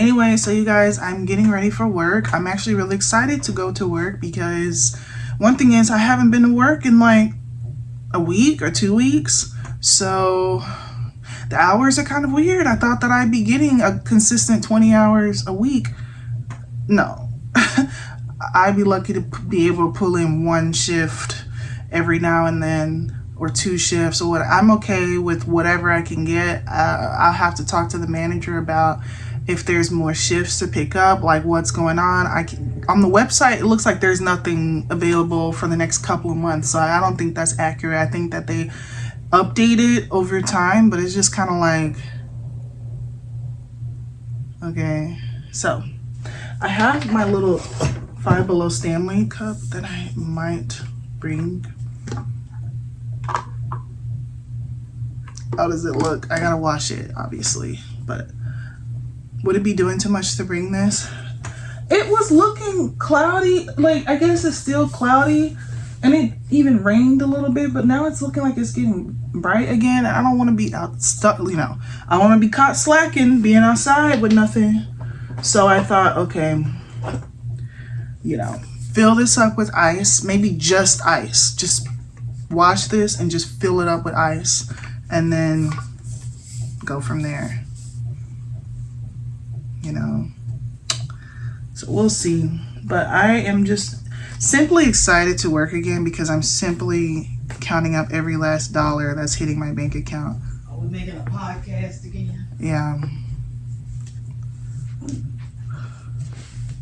Anyway, so you guys, I'm getting ready for work. I'm actually really excited to go to work because one thing is I haven't been to work in like a week or 2 weeks. So the hours are kind of weird. I thought that I'd be getting a consistent 20 hours a week. No, I'd be lucky to be able to pull in one shift every now and then, or 2 shifts or what. I'm okay with whatever I can get. I'll have to talk to the manager about if there's more shifts to pick up, like what's going on. On the website, it looks like there's nothing available for the next couple of months. So I don't think that's accurate. I think that they update it over time, but it's just kind of like, okay. So I have my little Five Below Stanley cup that I might bring. How does it look? I gotta wash it, obviously, but would it be doing too much to bring this? It was looking cloudy, like I guess it's still cloudy, and it even rained a little bit, but now it's looking like it's getting bright again. I don't want to be out stuck, you know. I want to be caught slacking, being outside with nothing. So I thought, okay, you know, fill this up with ice, maybe just ice. Just wash this and just fill it up with ice, and then go from there, you know. So we'll see. But I am just simply excited to work again because I'm simply counting up every last dollar that's hitting my bank account. Are we making a podcast again? Yeah.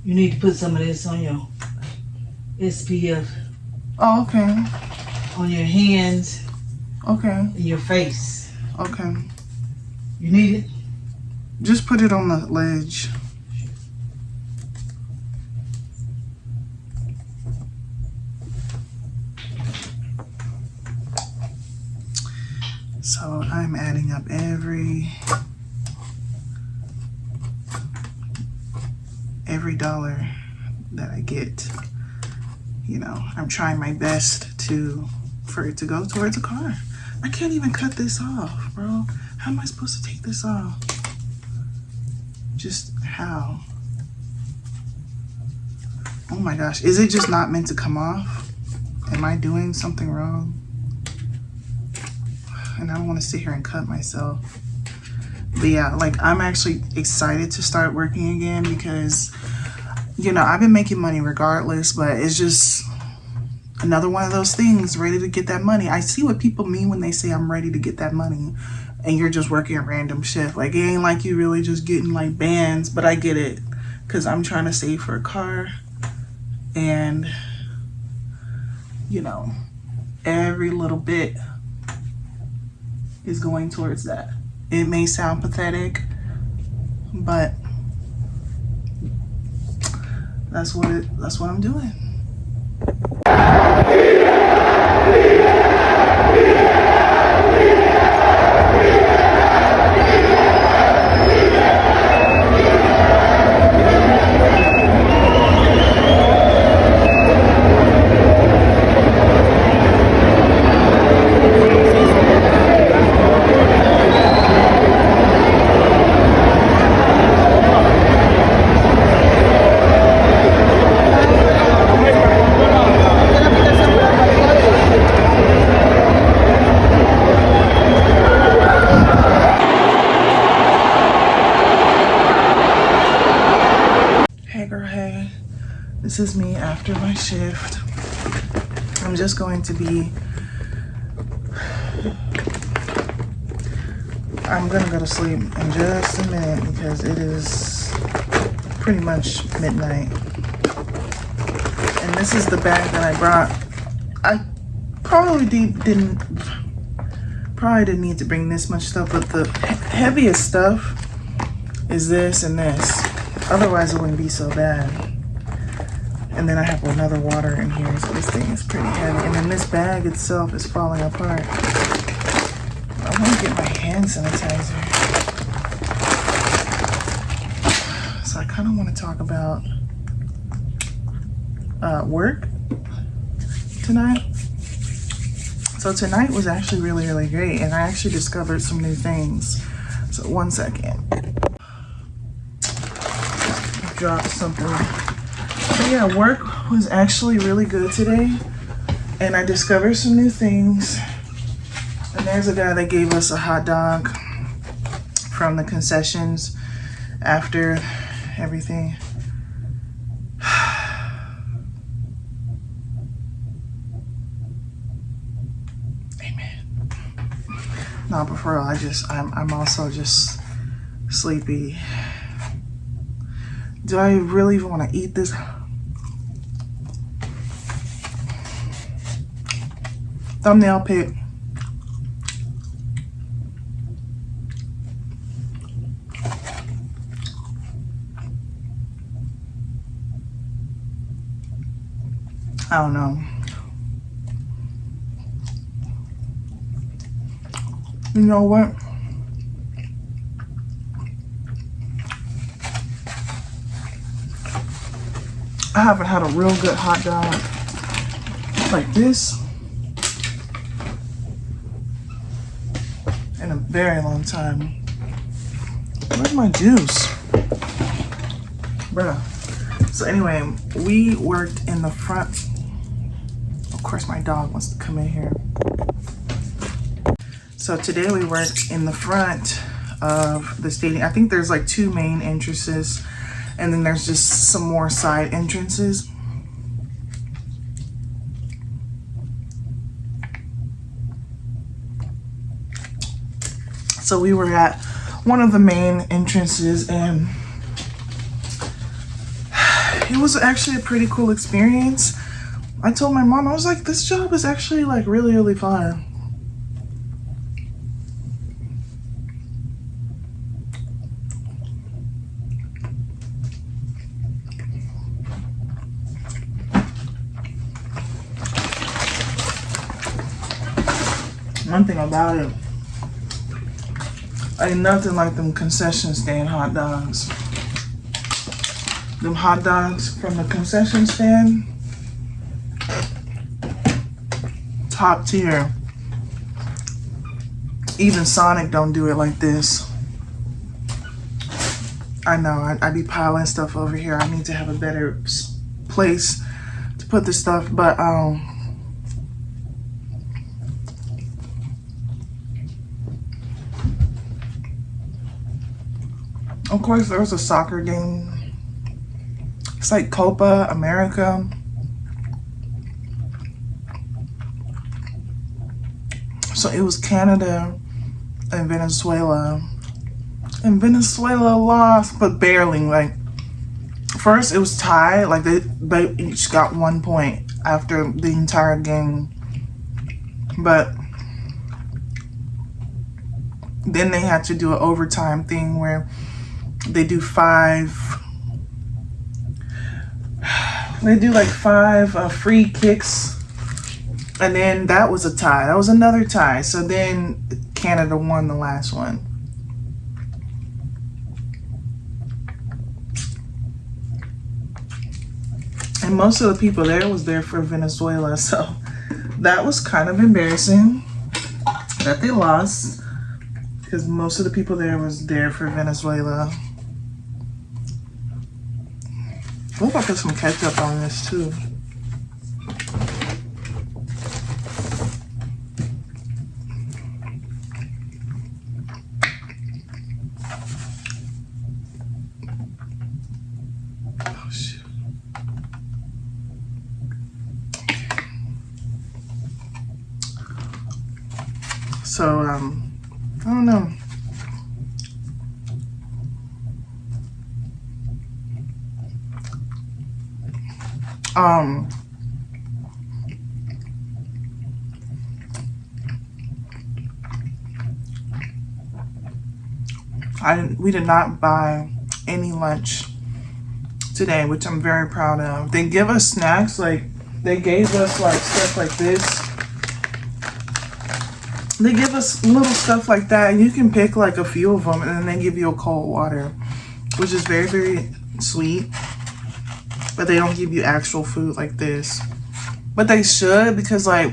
You need to put some of this on your SPF. Oh, okay. On your hands. Okay. And your face. Okay. You need it? Just put it on the ledge. So I'm adding up every dollar that I get. You know, I'm trying my best for it to go towards a car. I can't even cut this off, bro. How am I supposed to take this off? Just how? Oh my gosh, is it just not meant to come off? Am I doing something wrong? And I don't want to sit here and cut myself. But yeah, like I'm actually excited to start working again because, you know, I've been making money regardless, but it's just another one of those things, ready to get that money. I see what people mean when they say I'm ready to get that money and you're just working a random shift. Like, it ain't like you really just getting like bands, but I get it because I'm trying to save for a car and, you know, every little bit is going towards that. It may sound pathetic, but that's what I'm doing. This is me after my shift. I'm just going to be, I'm gonna go to sleep in just a minute because it is pretty much midnight. And this is the bag that I brought. I probably didn't need to bring this much stuff, but the heaviest stuff is this and this. Otherwise it wouldn't be so bad. And then I have another water in here, so this thing is pretty heavy. And then this bag itself is falling apart. I want to get my hand sanitizer. So I kind of want to talk about work tonight. So tonight was actually really, really great, and I actually discovered some new things. So one second. dropped something. But yeah, work was actually really good today. And I discovered some new things. And there's a guy that gave us a hot dog from the concessions after everything. Amen. No, but for real, I'm also just sleepy. Do I really even want to eat this? Thumbnail pic. I don't know. You know what? I haven't had a real good hot dog like this in a very long time. Where's my juice? Bruh. So anyway, we worked in the front. Of course, my dog wants to come in here. So today we worked in the front of the stadium. I think there's like 2 main entrances, and then there's just some more side entrances. So we were at one of the main entrances, and it was actually a pretty cool experience. I told my mom, I was like, this job is actually like really, really fun. One thing about it, ain't nothing like them concession stand hot dogs. Them hot dogs from the concession stand, top tier. Even Sonic don't do it like this. I know, I be piling stuff over here. I need to have a better place to put this stuff, but of course, there was a soccer game. It's like Copa America. So it was Canada and Venezuela. And Venezuela lost, but barely. Like, first it was tied. Like, they each got 1 point after the entire game. But then they had to do an overtime thing where they do 5. They do like 5 free kicks, and then that was a tie. That was another tie. So then Canada won the last one. And most of the people there was there for Venezuela, so that was kind of embarrassing that they lost, because most of the people there was there for Venezuela. What if I put some ketchup on this too? Oh shit. So, I don't know. We did not buy any lunch today, which I'm very proud of. They give us snacks, like they gave us like stuff like this. They give us little stuff like that, and you can pick like a few of them, and then they give you a cold water, which is very, very sweet. But they don't give you actual food like this. But they should, because like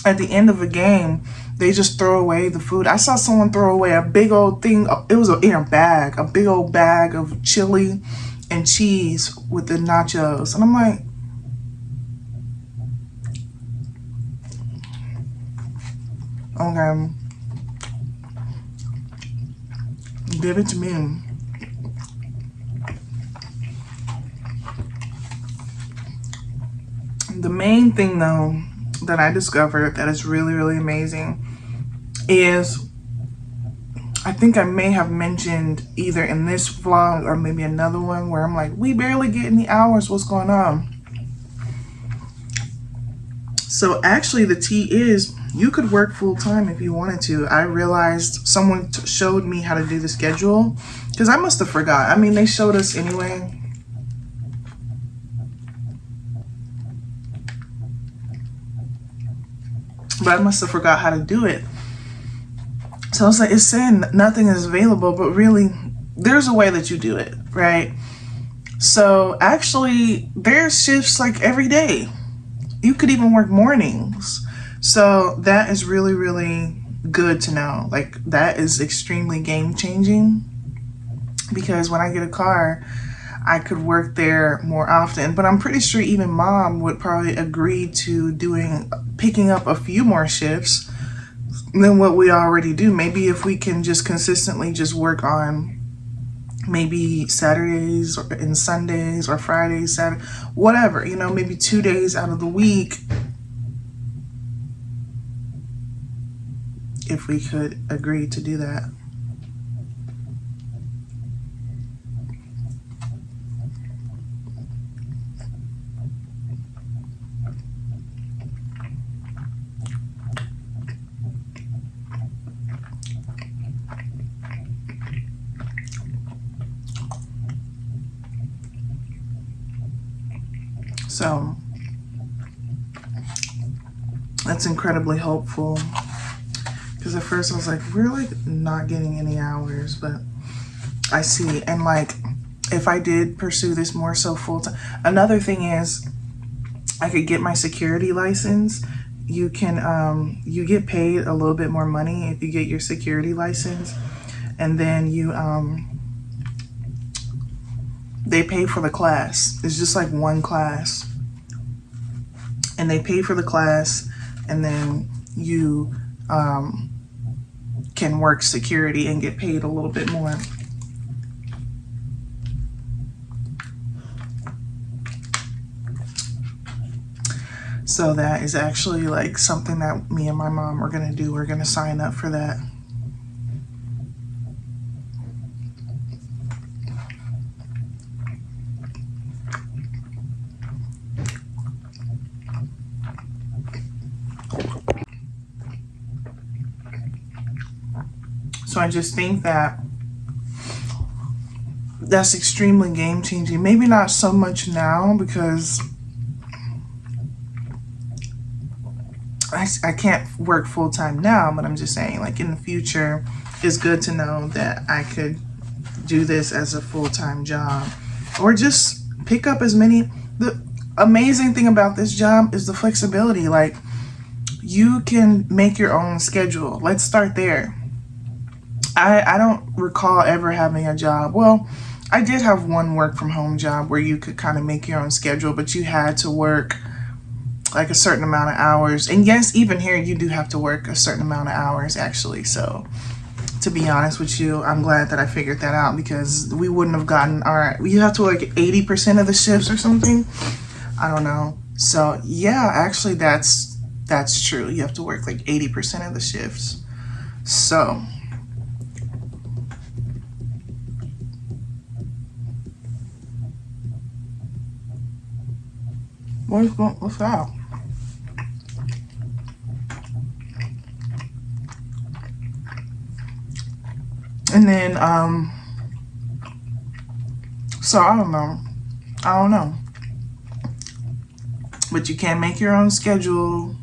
at the end of a game, they just throw away the food. I saw someone throw away a big old thing. It was in a bag, a big old bag of chili and cheese with the nachos. And I'm like, okay, give it to me. The main thing though that I discovered that is really, really amazing is, I think I may have mentioned either in this vlog or maybe another one where I'm like, we barely get any hours, what's going on? So actually the tea is, you could work full time if you wanted to. I realized someone showed me how to do the schedule, because I must have forgot. I mean, they showed us anyway. But I must have forgot how to do it. So it's like, it's saying nothing is available, but really there's a way that you do it, right? So actually there's shifts like every day. You could even work mornings. So that is really, really good to know. Like, that is extremely game changing, because when I get a car, I could work there more often. But I'm pretty sure even mom would probably agree to picking up a few more shifts than what we already do. Maybe if we can just consistently just work on maybe Saturdays and Sundays, or Fridays, Saturday, whatever, you know, maybe 2 days out of the week, if we could agree to do that. So that's incredibly hopeful, because at first I was like, we're like not getting any hours, but I see. And like, if I did pursue this more so full time, another thing is, I could get my security license. You can you get paid a little bit more money if you get your security license, and then you they pay for the class. It's just like one class, and they pay for the class, and then you can work security and get paid a little bit more. So that is actually like something that me and my mom are gonna do. We're gonna sign up for that. So I just think that that's extremely game changing. Maybe not so much now, because I can't work full time now, but I'm just saying, like, in the future, it's good to know that I could do this as a full time job, or just pick up as many. The amazing thing about this job is the flexibility. Like, you can make your own schedule. Let's start there. I don't recall ever having a job. Well, I did have one work from home job where you could kind of make your own schedule, but you had to work like a certain amount of hours. And yes, even here you do have to work a certain amount of hours actually. So to be honest with you, I'm glad that I figured that out, because we wouldn't have gotten, all right, you have to work 80% of the shifts or something. I don't know. So yeah, actually that's true. You have to work like 80% of the shifts. So what's that? And then, so I don't know. But you can make your own schedule,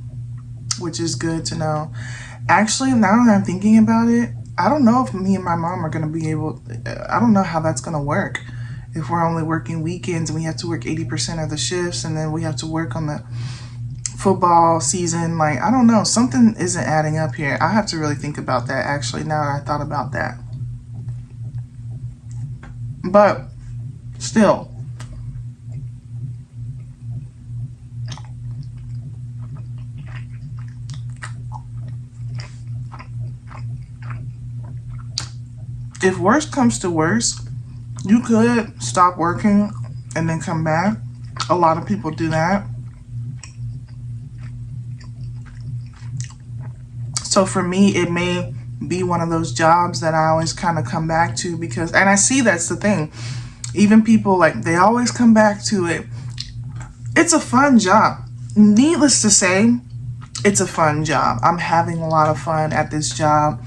which is good to know. Actually, now that I'm thinking about it, I don't know if me and my mom are going to be able, I don't know how that's going to work. If we're only working weekends and we have to work 80% of the shifts, and then we have to work on the football season, like, I don't know, something isn't adding up here. I have to really think about that, actually, now that I thought about that. But Still. If worst comes to worst, you could stop working and then come back. A lot of people do that. So for me, it may be one of those jobs that I always kind of come back to because, and I see that's the thing. Even people, like, they always come back to it. It's a fun job. Needless to say, it's a fun job. I'm having a lot of fun at this job.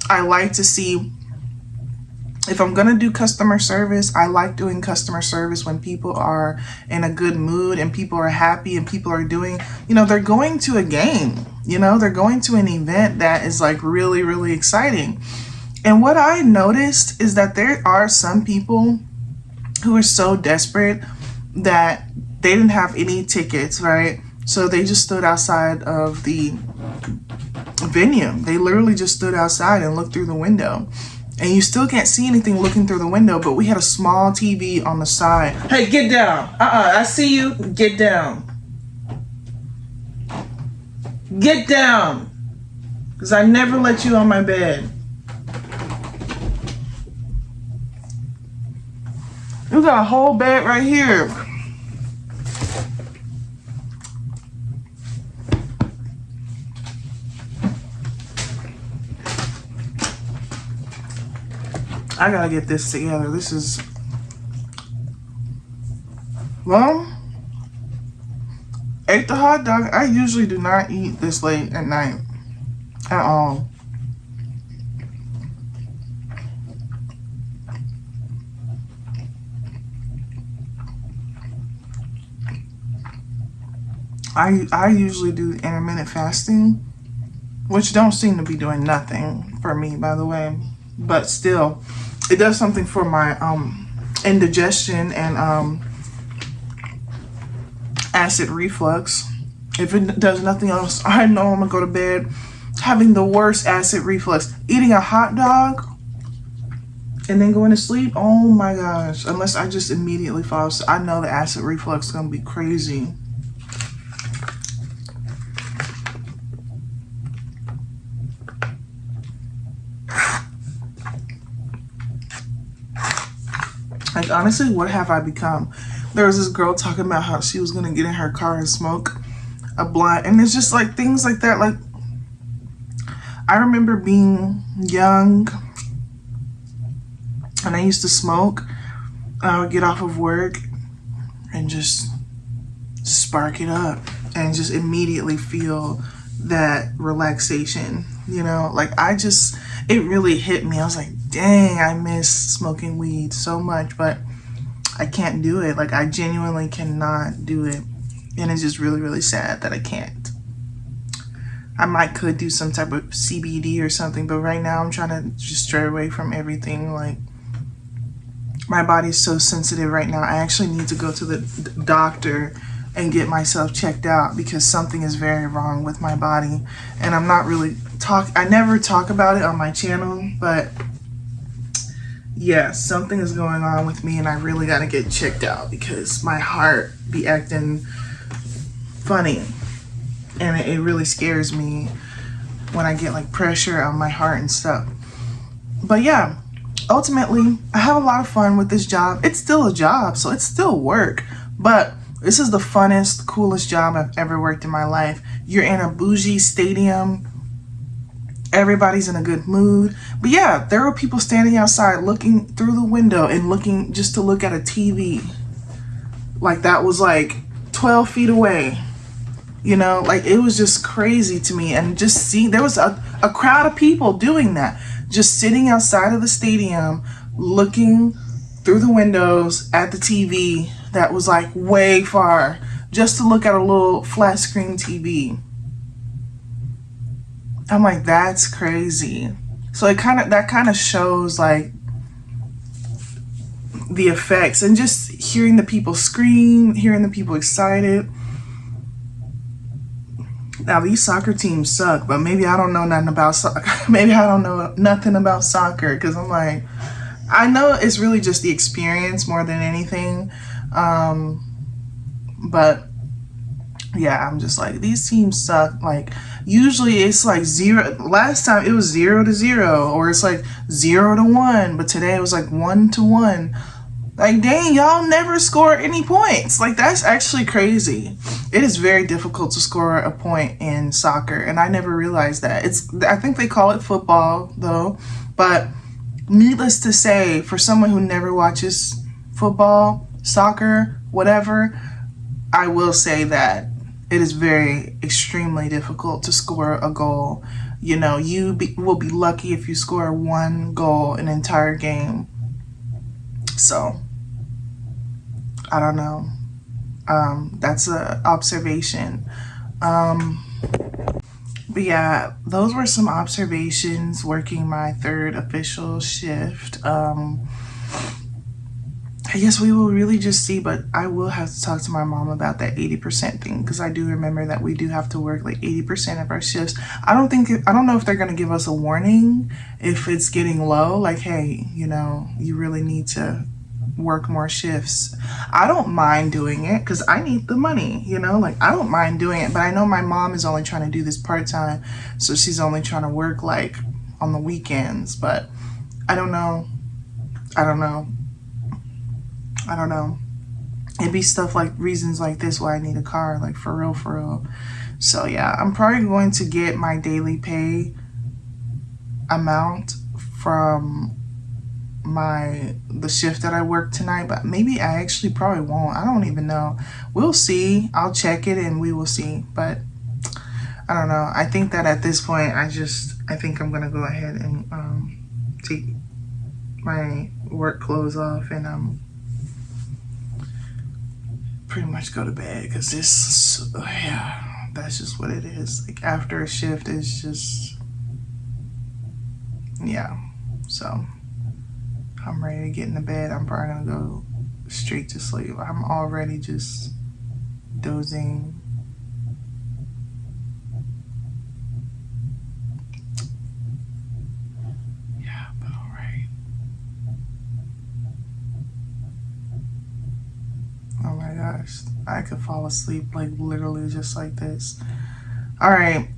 I like to see, if I'm gonna do customer service, I like doing customer service when people are in a good mood and people are happy and people are doing, they're going to a game, they're going to an event that is like really, really exciting. And what I noticed is that there are some people who are so desperate that they didn't have any tickets, right? So they just stood outside of the venue. They literally just stood outside and looked through the window. And you still can't see anything looking through the window, but we had a small TV on the side. Hey, get down. I see you. Get down. Get down. Because I never let you on my bed. You got a whole bed right here. I gotta get this together. This is, well, ate the hot dog. I usually do not eat this late at night at all. I usually do intermittent fasting, which don't seem to be doing nothing for me, by the way, but still, it does something for my indigestion and acid reflux. If it does nothing else, I know I'm gonna go to bed having the worst acid reflux. Eating a hot dog and then going to sleep, oh my gosh, unless I just immediately fall asleep, I know the acid reflux is gonna be crazy. Like, honestly, what have I become? There was this girl talking about how she was gonna get in her car and smoke a blunt, and it's just like things like that. Like, I remember being young and I used to smoke. I would get off of work and just spark it up and just immediately feel that relaxation, like it really hit me. I was like, dang, I miss smoking weed so much, but I can't do it. Like, I genuinely cannot do it. And it's just really, really sad that I can't. I could do some type of CBD or something, but right now I'm trying to just stray away from everything. Like, my body's so sensitive right now. I actually need to go to the doctor and get myself checked out because something is very wrong with my body. And I'm not really I never talk about it on my channel, but yeah, something is going on with me and I really got to get checked out because my heart be acting funny. And it really scares me when I get like pressure on my heart and stuff. But yeah, ultimately, I have a lot of fun with this job. It's still a job, so it's still work. But this is the funnest, coolest job I've ever worked in my life. You're in a bougie stadium. Everybody's in a good mood. But yeah, there were people standing outside looking through the window and looking just to look at a TV. Like, that was like 12 feet away. Like, it was just crazy to me. And just seeing, there was a crowd of people doing that. Just sitting outside of the stadium, looking through the windows at the TV that was like way far, just to look at a little flat screen TV. I'm like, that's crazy. So that kind of shows like the effects, and just hearing the people scream, hearing the people excited. Now, these soccer teams suck, but maybe I don't know nothing about soccer. Maybe I don't know nothing about soccer because I'm like, I know it's really just the experience more than anything. But yeah, I'm just like, these teams suck. Like, usually it's like zero. Last time it was 0-0, or it's like 0-1, but today it was like 1-1. Like, dang, y'all never score any points. Like, that's actually crazy. It is very difficult to score a point in soccer, and I never realized that. I think they call it football, though. But needless to say, for someone who never watches football, soccer, whatever, I will say that it is very extremely difficult to score a goal. You know, will be lucky if you score one goal an entire game. So, I don't know. That's a observation. But yeah, those were some observations working my third official shift. I guess we will really just see, but I will have to talk to my mom about that 80% thing, because I do remember that we do have to work like 80% of our shifts. I don't know if they're going to give us a warning if it's getting low, like, hey, you know, you really need to work more shifts. I don't mind doing it because I need the money, you know, like, I don't mind doing it, but I know my mom is only trying to do this part-time, so she's only trying to work like on the weekends. But I don't know. It'd be stuff like reasons like this why I need a car, like, for real. So yeah, I'm probably going to get my daily pay amount from the shift that I work tonight, but maybe I actually probably won't. I don't even know. We'll see. I'll check it and we will see. But I don't know. I think that at this point, I think I'm gonna go ahead and take my work clothes off and pretty much go to bed, because yeah, that's just what it is. Like, after a shift, it's just, yeah. So I'm ready to get into bed. I'm probably gonna go straight to sleep. I'm already just dozing. Yeah, but all right. Oh my gosh, I could fall asleep like literally just like this. All right,